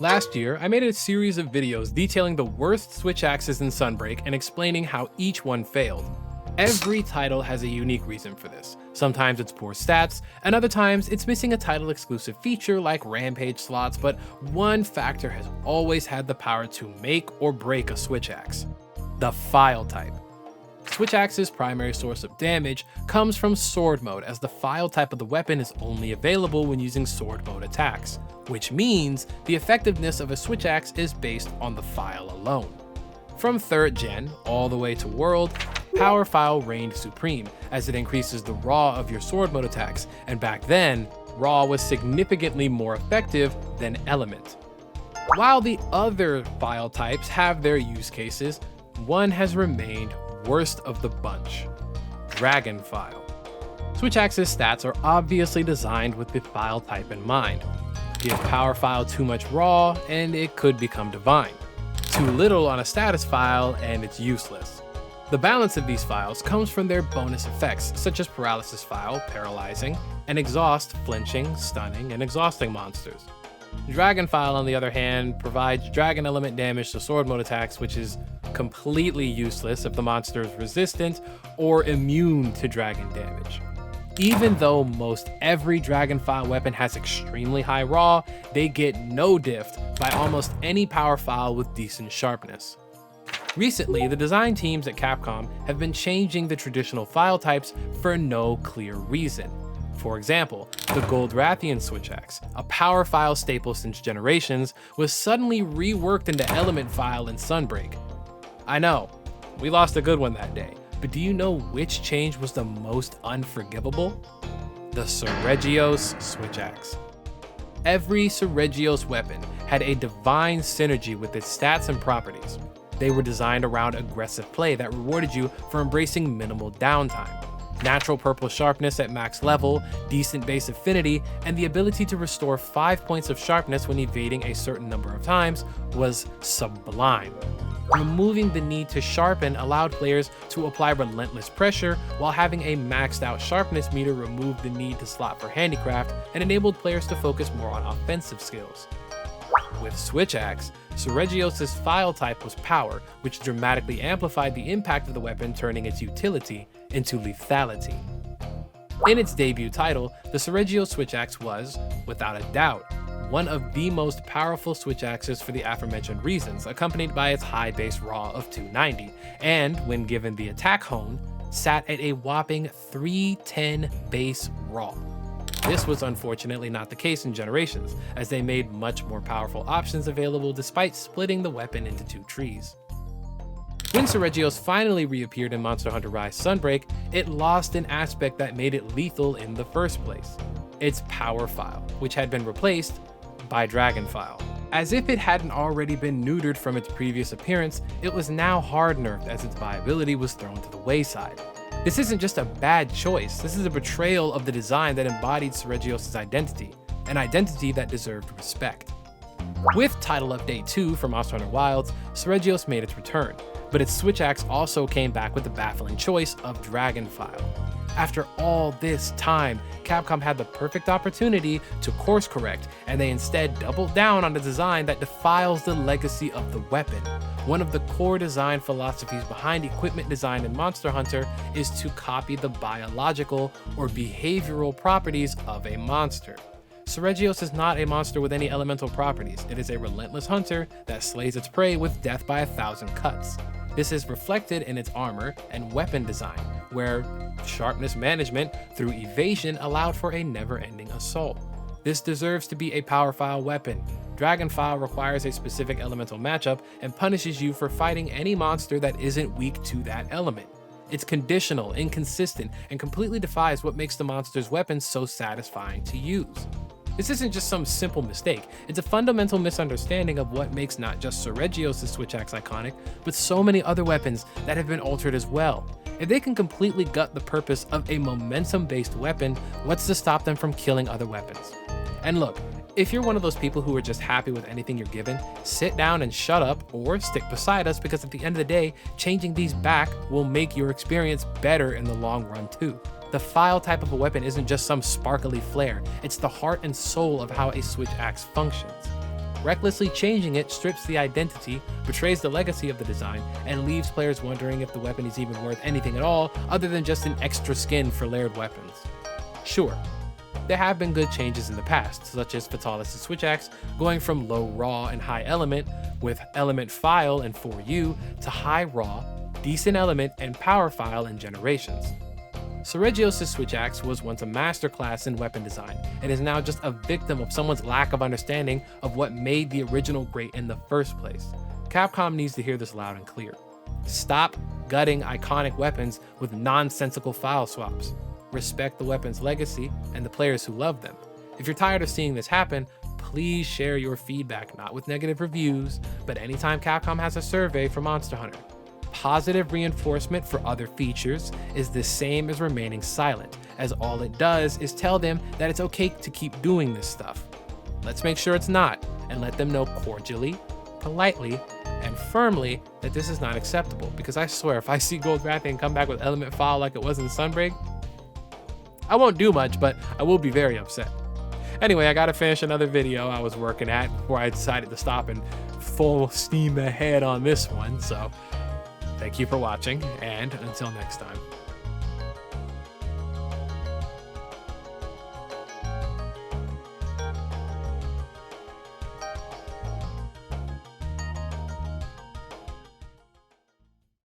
Last year, I made a series of videos detailing the worst switch axes in Sunbreak and explaining how each one failed. Every title has a unique reason for this. Sometimes it's poor stats, and other times it's missing a title exclusive feature like rampage slots, but one factor has always had the power to make or break a switch axe: the Phial type. Switch axe's primary source of damage comes from sword mode, as the Phial type of the weapon is only available when using sword mode attacks, which means the effectiveness of a switch axe is based on the Phial alone. From 3rd gen all the way to World, Power Phial reigned supreme, as it increases the raw of your sword mode attacks, and back then, raw was significantly more effective than element. While the other Phial types have their use cases, one has remained worst of the bunch: Dragon Phial. Switch axe's stats are obviously designed with the Phial type in mind. Give Power Phial too much raw, and it could become divine. Too little on a status Phial, and it's useless. The balance of these Phials comes from their bonus effects, such as Paralysis Phial, paralyzing, and Exhaust, flinching, stunning, and exhausting monsters. Dragon Phial, on the other hand, provides dragon element damage to sword mode attacks, which is completely useless if the monster is resistant or immune to dragon damage. Even though most every Dragon Phial weapon has extremely high raw, they get no diffed by almost any Power Phial with decent sharpness. Recently, the design teams at Capcom have been changing the traditional Phial types for no clear reason. For example, the Gold Rathian switch axe, a Power Phial staple since generations, was suddenly reworked into Element Phial in Sunbreak. I know, we lost a good one that day, but do you know which change was the most unforgivable? The Seregios switch axe. Every Seregios weapon had a divine synergy with its stats and properties. They were designed around aggressive play that rewarded you for embracing minimal downtime. Natural purple sharpness at max level, decent base affinity, and the ability to restore 5 points of sharpness when evading a certain number of times was sublime. Removing the need to sharpen allowed players to apply relentless pressure, while having a maxed out sharpness meter removed the need to slot for handicraft and enabled players to focus more on offensive skills. With Switch Axe, Seregios' Phial type was power, which dramatically amplified the impact of the weapon, turning its utility into lethality. In its debut title, the Seregios Switch Axe was, without a doubt, one of the most powerful switch axes for the aforementioned reasons, accompanied by its high base raw of 290, and, when given the attack hone, sat at a whopping 310 base raw. This was unfortunately not the case in Generations, as they made much more powerful options available despite splitting the weapon into 2 trees. When Seregios finally reappeared in Monster Hunter Rise Sunbreak, it lost an aspect that made it lethal in the first place: its Power Phial, which had been replaced by Dragon Phial. As if it hadn't already been neutered from its previous appearance, it was now hard nerfed as its viability was thrown to the wayside. This isn't just a bad choice, this is a betrayal of the design that embodied Seregios' identity, an identity that deserved respect. With Title Update 2 for Monster Hunter Wilds, Seregios made its return, but its switch axe also came back with the baffling choice of Dragon Phial. After all this time, Capcom had the perfect opportunity to course correct, and they instead doubled down on a design that defiles the legacy of the weapon. One of the core design philosophies behind equipment design in Monster Hunter is to copy the biological or behavioral properties of a monster. Seregios is not a monster with any elemental properties. It is a relentless hunter that slays its prey with death by 1,000 cuts. This is reflected in its armor and weapon design, where sharpness management through evasion allowed for a never-ending assault. This deserves to be a Power Phial weapon. Dragon Phial requires a specific elemental matchup and punishes you for fighting any monster that isn't weak to that element. It's conditional, inconsistent, and completely defies what makes the monster's weapon so satisfying to use. This isn't just some simple mistake, it's a fundamental misunderstanding of what makes not just Seregios' switch axe iconic, but so many other weapons that have been altered as well. If they can completely gut the purpose of a momentum-based weapon, what's to stop them from killing other weapons? And look, if you're one of those people who are just happy with anything you're given, sit down and shut up or stick beside us, because at the end of the day, changing these back will make your experience better in the long run too. The Phial type of a weapon isn't just some sparkly flare, it's the heart and soul of how a switch axe functions. Recklessly changing it strips the identity, betrays the legacy of the design, and leaves players wondering if the weapon is even worth anything at all other than just an extra skin for layered weapons. Sure, there have been good changes in the past, such as Phial Switch Axe going from low raw and high element with element Phial and 4U to high raw, decent element, and power Phial in Generations. Seregios' Switch Axe was once a masterclass in weapon design and is now just a victim of someone's lack of understanding of what made the original great in the first place. Capcom needs to hear this loud and clear. Stop gutting iconic weapons with nonsensical Phial swaps. Respect the weapon's legacy and the players who love them. If you're tired of seeing this happen, please share your feedback, not with negative reviews, but anytime Capcom has a survey for Monster Hunter. Positive reinforcement for other features is the same as remaining silent, as all it does is tell them that it's okay to keep doing this stuff. Let's make sure it's not, and let them know cordially, politely, and firmly that this is not acceptable, because I swear if I see Gold Wrathing come back with element Phial like it was in Sunbreak, I won't do much, but I will be very upset. Anyway, I gotta finish another video I was working at before I decided to stop and full steam ahead on this one, so thank you for watching, and until next time.